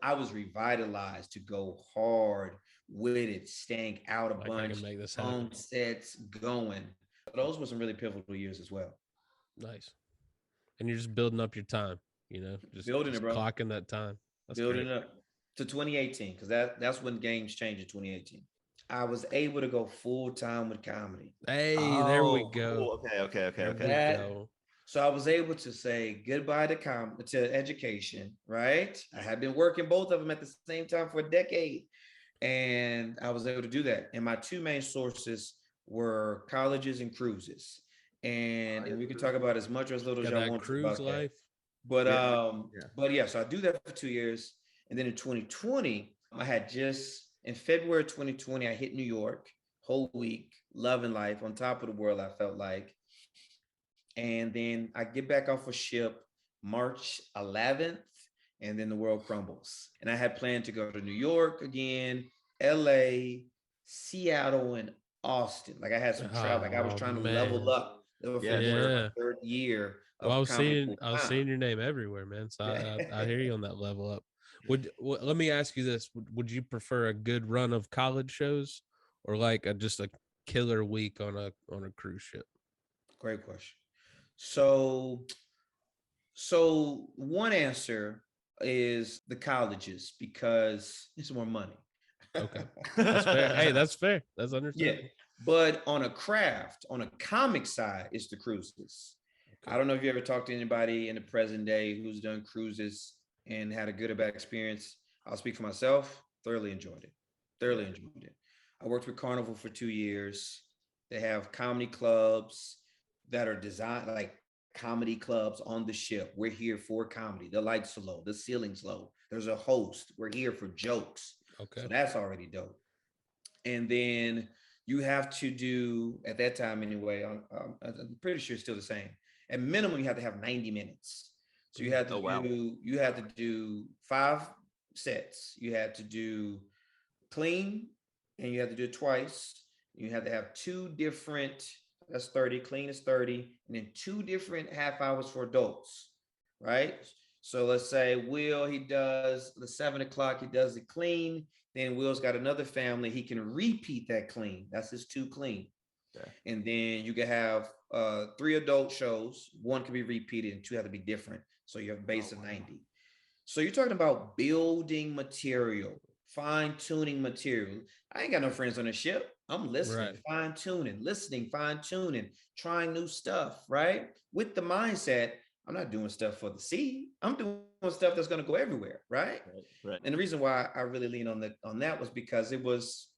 I was revitalized to go hard with it, staying out a Like, I bunch, can make this home happen. sets going. Those were some really pivotal years as well. Nice. And you're just building up your time, just Building it, bro. clocking that time. That's Building great. it up to 2018, because that's when games changed in 2018. I was able to go full time with comedy. Hey, there we Oh, go. cool. Okay. There we That- go. So I was able to say goodbye to education, right? I had been working both of them at the same time for a decade. And I was able to do that. And my two main sources were colleges and cruises. And we can talk about as much or as little as Got y'all that want cruise about that. life. But Yeah. but yeah, so I do that for 2 years. And then in 2020, I had just in February 2020, I hit New York, whole week, loving life, on top of the world, I felt like. And then I get back off a ship March 11th, and then the world crumbles. And I had planned to go to New York again, LA, Seattle, and Austin. Like I had some travel, like I was Oh, trying to man. level up for Yeah. my third year. Well, I was comedy seeing full-time. your name everywhere, man. So Yeah. I hear you on that level up. Let me ask you this: would you prefer a good run of college shows, or like just a killer week on a cruise ship? Great question. So one answer is the colleges, because it's more money. Okay, that's fair. Hey, that's fair. That's Yeah. understandable. But on a craft, on a comic side, it's the cruises. Okay. I don't know if you ever talked to anybody in the present day who's done cruises and had a good or bad experience. I'll speak for myself. Thoroughly enjoyed it. Thoroughly enjoyed it. I worked with Carnival for 2 years. They have comedy clubs that are designed like comedy clubs on the ship. We're here for comedy. The lights are low, the ceiling's low. There's a host. We're here for jokes. Okay. So that's already dope. And then you have to do, at that time anyway, I'm pretty sure it's still the same. At minimum, you have to have 90 minutes. So you have to you have to do 5 sets. You had to do clean, and you have to do it twice. You have to have 2 different, that's 30, clean is 30, and then 2 different half hours for adults, right? So let's say Will, he does the 7 o'clock, he does it clean. Then Will's got another family, he can repeat that clean. That's his 2 clean. Okay. And then you can have 3 adult shows. 1 can be repeated and 2 have to be different. So you have a base of 90. So you're talking about building material, fine-tuning material. I ain't got no friends on the ship. I'm listening, fine-tuning, listening, fine-tuning, trying new stuff, right? With the mindset, I'm not doing stuff for the sea. I'm doing stuff that's going to go everywhere, right? Right. And the reason why I really lean on that was because it was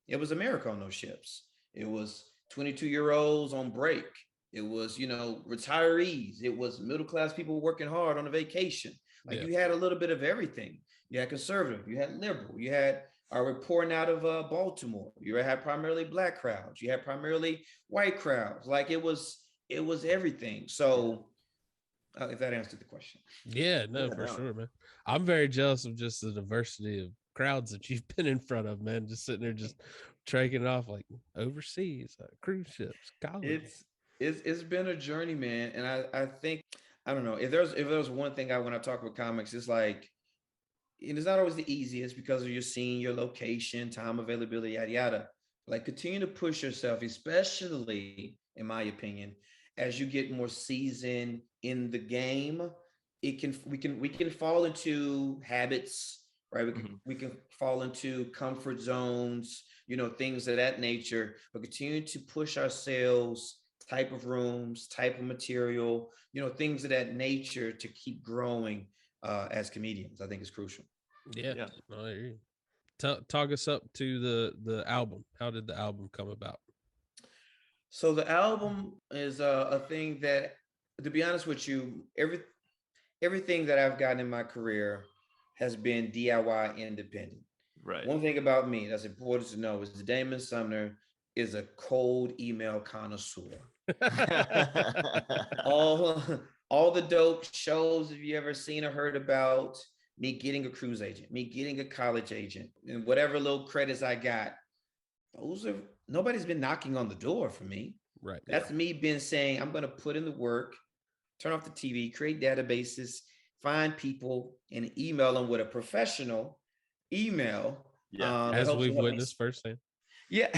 America on those ships. It was 22-year-olds on break. It was, retirees. It was middle-class people working hard on a vacation. Like you had a little bit of everything. You had conservative, you had liberal, you had reporting out of Baltimore. You had primarily Black crowds. You had primarily white crowds. Like it was everything. So if that answered the question. Yeah, no, for sure, man. I'm very jealous of just the diversity of crowds that you've been in front of, man. Just sitting there, just tracking off like overseas, cruise ships, college. It's been a journey, man. And I think, I don't know, if there's one thing when I talk with comics, it's like, it's not always the easiest because of your scene, your location, time availability, yada yada. Like continue to push yourself, especially in my opinion, as you get more seasoned in the game. We can fall into habits right? Mhm. We can fall into comfort zones, things of that nature, but continue to push ourselves, type of rooms, type of material, things of that nature to keep growing as comedians, I think is crucial. Yeah. Yeah. No, I hear you. Talk us up to the album. How did the album come about? So the album is a thing that, to be honest with you, everything that I've gotten in my career has been DIY independent. Right. One thing about me that's important to know is Damon Sumner is a cold email connoisseur. all all the dope shows, if you ever seen or heard about, me getting a cruise agent, me getting a college agent, and whatever little credits I got, those are nobody's been knocking on the door for me. Right. That's me been saying I'm going to put in the work, turn off the TV, create databases, find people, and email them with a professional email. Yeah. As we've help me. witnessed firsthand. Yeah,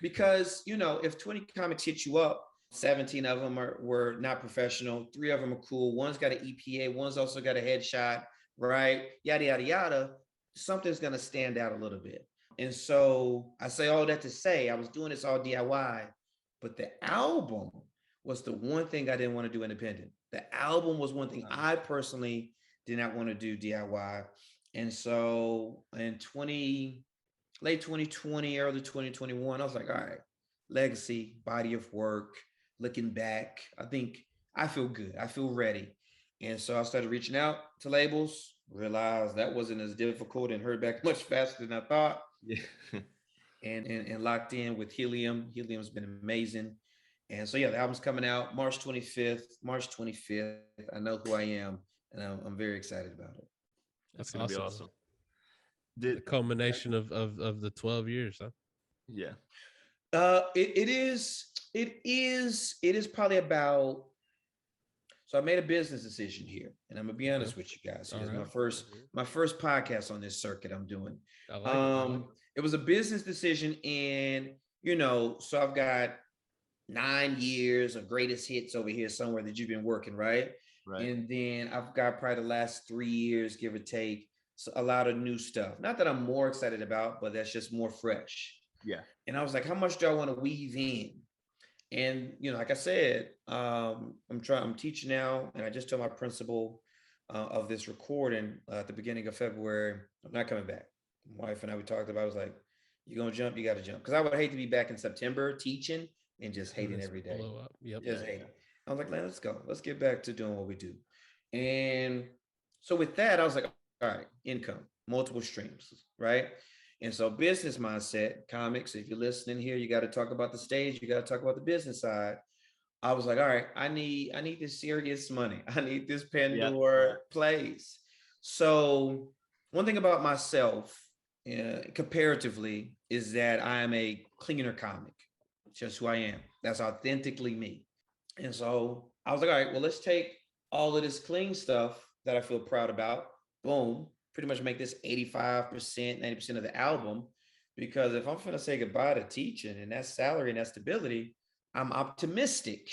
because if 20 comics hit you up, 17 of them were not professional, 3 of them are cool. One's got an EPA, one's also got a headshot, right? Yada yada yada. Something's gonna stand out a little bit. And so I say all that to say I was doing this all DIY, but the album was the one thing I didn't want to do independent. The album was one thing I personally did not want to do DIY. And so in late 2020, early 2021, I was like, all right, legacy, body of work, looking back, I think I feel good. I feel ready. And so I started reaching out to labels, realized that wasn't as difficult and heard back much faster than I thought. Yeah. And locked in with Helium. Helium's been amazing. And so, yeah, the album's coming out March 25th. March 25th. I know who I am, and I'm very excited about it. That's That's gonna be awesome. awesome. The culmination of the 12 years, huh? Yeah. It is probably about. So I made a business decision here, and I'm gonna be honest with you guys. It's my first podcast on this circuit I'm doing. I like it. It was a business decision, and so I've got 9 years of greatest hits over here somewhere that you've been working, right? Right. And then I've got probably the last 3 years, give or take, so a lot of new stuff. Not that I'm more excited about, but that's just more fresh. Yeah. And I was like, how much do I want to weave in? And like I said, I'm teaching now, and I just told my principal of this recording at the beginning of February, I'm not coming back. My wife and I, we talked about, I was like, you're gonna jump, you got to jump, because I would hate to be back in September teaching and just hating every day. Blow up. Yep. Just hating. I was like, man, let's go. Let's get back to doing what we do. And so with that, I was like, all right, income, multiple streams, right? And so business mindset, comics, if you're listening here, you got to talk about the stage, you got to talk about the business side. I was like, all right, I need this serious money. I need this Pandora plays. So one thing about myself, comparatively, is that I am a cleaner comic. Just who I am. That's authentically me. And so I was like, all right, well, let's take all of this clean stuff that I feel proud about. Boom. Pretty much make this 85%, 90% of the album. Because if I'm going to say goodbye to teaching and that salary and that stability, I'm optimistic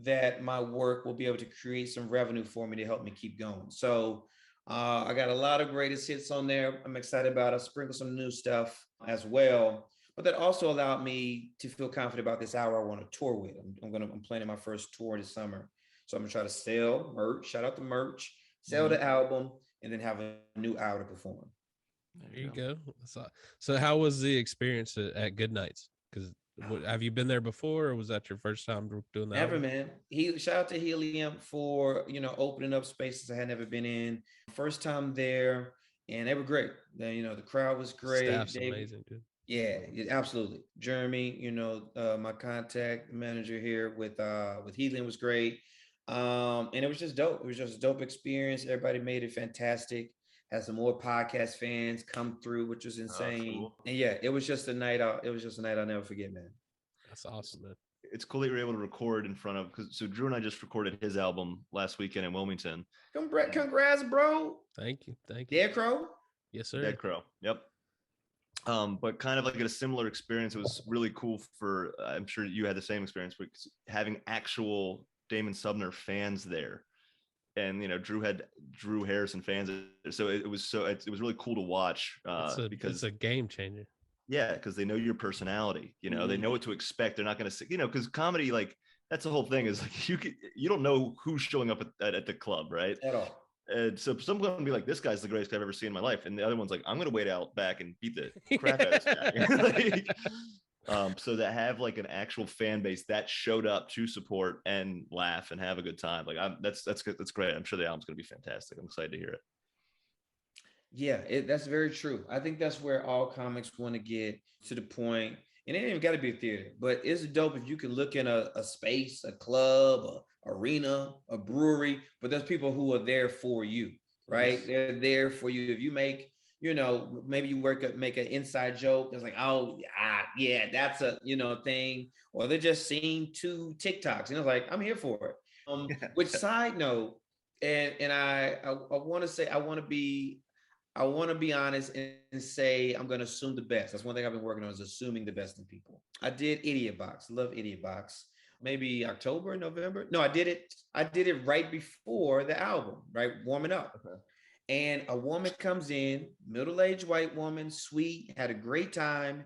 that my work will be able to create some revenue for me to help me keep going. So I got a lot of greatest hits on there. I'm excited about it. I'll sprinkle some new stuff as well. But that also allowed me to feel confident about this hour I want to tour with. I'm planning my first tour this summer. So I'm gonna try to sell merch, shout out the merch, sell the album, and then have a new hour to perform. There you go. So how was the experience at Good Nights? Because have you been there before, or was that your first time doing that? Never, man. Shout out to Helium for opening up spaces I had never been in. First time there, and they were great. The crowd was great. Staff's amazing, dude. Yeah, absolutely. Jeremy, my contact manager here with Helium was great. And it was just dope. It was just a dope experience. Everybody made it fantastic. Had some more podcast fans come through, which was insane. Cool. And yeah, it was just a night out. It was just a night I'll never forget, man. That's awesome, man. It's cool that you were able to record in front of, so Drew and I just recorded his album last weekend in Wilmington. Congrats, bro. Thank you. Dead Crow? Yes, sir. Dead Crow. Yep. But kind of like a similar experience. It was really cool for, I'm sure you had the same experience, but having actual Damon Sumner fans there. and Drew Harrison fans, so it was really cool to watch because it's a game changer. Yeah, because they know your personality. They Mhm. know what to expect. They're not going to say, because comedy, like, that's the whole thing, is like you don't know who's showing up at the club, right? At all. And so someone's going to be like, this guy's the greatest I've ever seen in my life, and the other one's like, I'm going to wait out back and beat the crap out of this guy. So to have like an actual fan base that showed up to support and laugh and have a good time, like that's great. I'm sure the album's going to be fantastic. I'm excited to hear it. Yeah, that's very true. I think that's where all comics want to get to the point, and it ain't even got to be a theater, but it's dope if you can look in a space, a club, a arena, a brewery, but there's people who are there for you, right? Yes. They're there for you. If you make, maybe you make an inside joke, it's like, oh, yeah, that's a, thing, or they're just seeing 2 TikToks, and it's like, I'm here for it. Which side note, and I want to say, I want to be honest and say I'm going to assume the best. That's one thing I've been working on, is assuming the best in people. I did Idiot Box. Love Idiot Box. Maybe October, November. No, I did it right before the album, right? Warming up. Okay. And a woman comes in, middle-aged white woman, sweet, had a great time.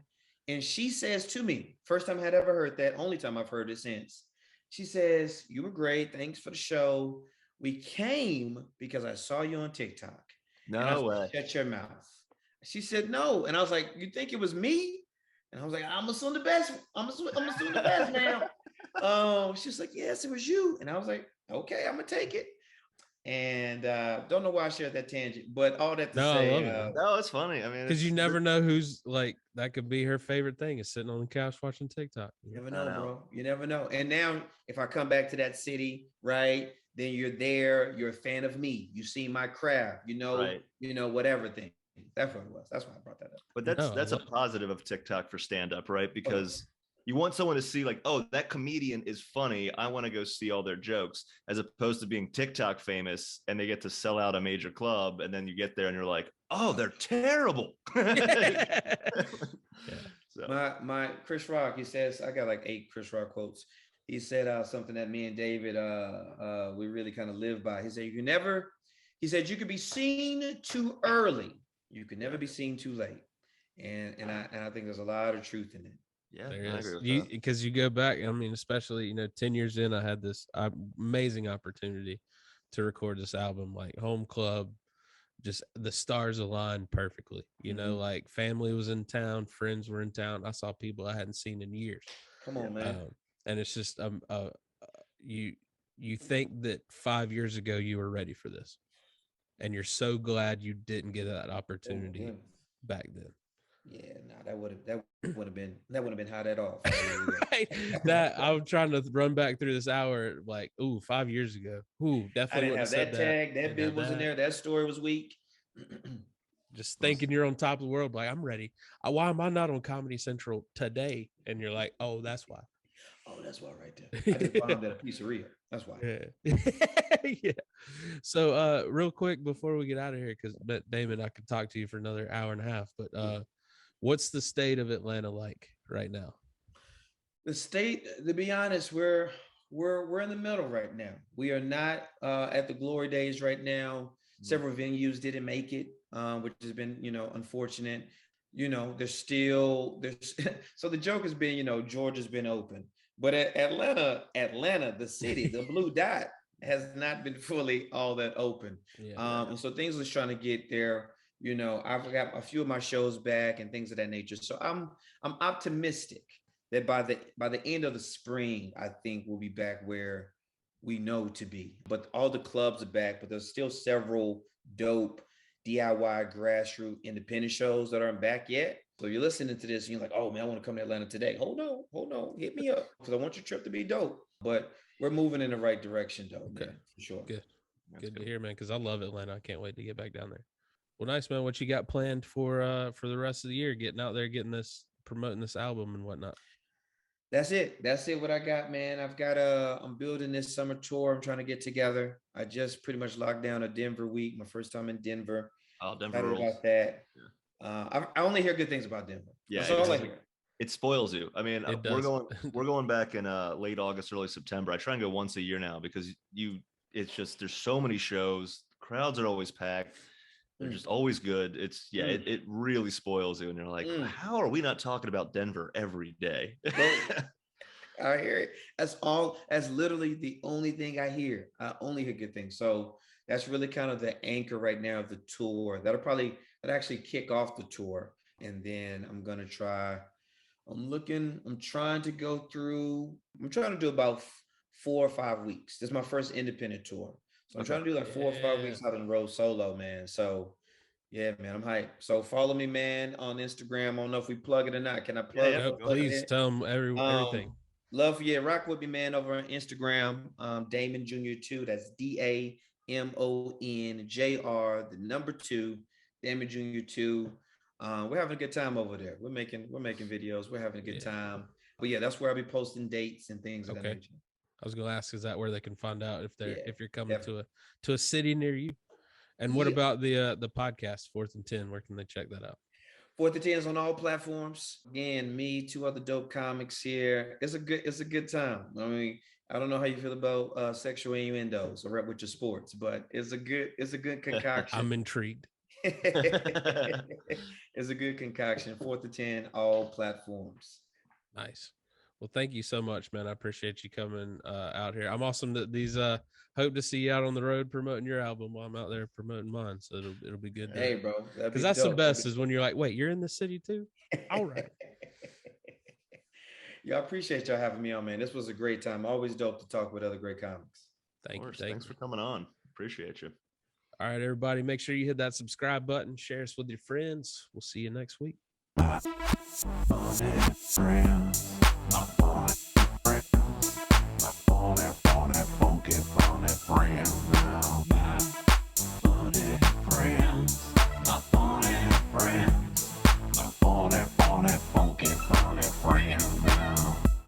And she says to me, first time I had ever heard that, only time I've heard it since. She says, "You were great. Thanks for the show. We came because I saw you on TikTok." And I No said, way. "Shut your mouth." She said, "No." And I was like, "You think it was me?" And I was like, "I'm assuming the best. I'm assuming the best, man." She's like, "Yes, it was you." And I was like, "Okay, I'm gonna take it." And don't know why I shared that tangent, but all that to No, I say, love it, man. No, it's funny. I mean, Because you never know who's like, that could be her favorite thing, is sitting on the couch watching TikTok. you never I know, know. bro. You never know. And now, if I come back to that city, right, then you're there. You're a fan of me. You see my craft. Right. Whatever thing. That's what it was. That's why I brought that up. But No, that's I a love it. positive of TikTok for stand-up, right? Because you want someone to see like, oh, that comedian is funny. I want to go see all their jokes, as opposed to being TikTok famous and they get to sell out a major club, and then you get there and you're like, oh, they're terrible. Yeah. So My Chris Rock, he says, I got like 8 Chris Rock quotes. He said something that me and David we really kind of live by. He said, you could be seen too early. You can never be seen too late. And I think there's a lot of truth in it. yeah, There I is. agree with that. Because you go back, I mean, especially 10 years in, I had this amazing opportunity to record this album, like home club, just the stars aligned perfectly. Mhm. Like family was in town, friends were in town. I saw people I hadn't seen in years. Come on, man. And it's just you think that 5 years ago you were ready for this, and you're so glad you didn't get that opportunity back then. Yeah, no, that would have been hot at all. Right. That I'm trying to run back through this hour, like, 5 years ago. I Definitely didn't wouldn't have said that tag. That Didn't bit have wasn't that. there. That story was weak. Just thinking you're on top of the world, like, I'm ready. Why am I not on Comedy Central today? And you're like, oh, that's why. Oh, that's why right there. I just bombed at a pizzeria. That's why. Yeah. Yeah. So real quick before we get out of here, because Damon, I could talk to you for another hour and a half, but what's the state of Atlanta like right now? The state, to be honest, we're in the middle right now. We are not at the glory days right now. Several venues didn't make it, which has been, unfortunate. There's so the joke has been, Georgia's been open, but Atlanta, the city, the blue dot, has not been fully all that open. Yeah. And so things are just trying to get there. I've got a few of my shows back and things of that nature. So I'm optimistic that by the end of the spring, I think we'll be back where we know to be. But all the clubs are back, but there's still several dope DIY grassroots independent shows that aren't back yet. So you're listening to this and you're like, oh man, I want to come to Atlanta today. Hold on, hit me up, because I want your trip to be dope. But we're moving in the right direction though, Okay. man, for sure. Good to hear, man, because I love Atlanta. I can't wait to get back down there. Well, nice, man. What you got planned for the rest of the year? Getting out there, promoting this album and whatnot. That's it. What I got, man. I'm building this summer tour. I'm trying to get together. I just pretty much locked down a Denver week, my first time in Denver. Oh, Denver Excited rules. about that. I only hear good things about Denver. Yeah, That's all I hear. It spoils you. I mean, It we're does. going back in late August, early September. I try and go once a year now, because it's just there's so many shows. Crowds are always packed. They're Mm. just always good. It's it really spoils you, and you're like, how are we not talking about Denver every day? I hear it. That's literally the only thing I hear. I only hear good things. So that's really kind of the anchor right now of the tour. That'll actually kick off the tour. And then I'm trying to do about 4 or 5 weeks. This is my first independent tour. So I'm trying to do like 4 or 5 weeks out on the road solo, man. So yeah, man, I'm hyped. So follow me, man, on Instagram. I don't know if we plug it or not. Can I plug Yeah, it? No, go ahead. please tell them everything. Rock with me, man, over on Instagram. Damon Jr. 2. That's DAMON JR, the number 2, Damon Jr. 2. We're having a good time over there. We're making videos. We're having a good time. But yeah, that's where I'll be posting dates and things of that nature. I was gonna ask, is that where they can find out if you're coming definitely. to a city near you? And what about the podcast 4th and 10? Where can they check that out? 4th and 10 is on all platforms. Again, me, 2 other dope comics here. It's a good time. I mean, I don't know how you feel about sexual innuendos or with your sports, but it's a good concoction. I'm intrigued. It's a good concoction. 4th and 10, all platforms. Nice. Well, thank you so much, man. I appreciate you coming out here. I'm awesome that these hope to see you out on the road promoting your album while I'm out there promoting mine. So it'll be good. Hey, bro. Because that's the best is when you're like, wait, you're in the city too? All right. Yeah, I appreciate y'all having me on, man. This was a great time. Always dope to talk with other great comics. Thanks for coming on. Appreciate you. All right, everybody, make sure you hit that subscribe button, share us with your friends. We'll see you next week. My funny friends, my boy.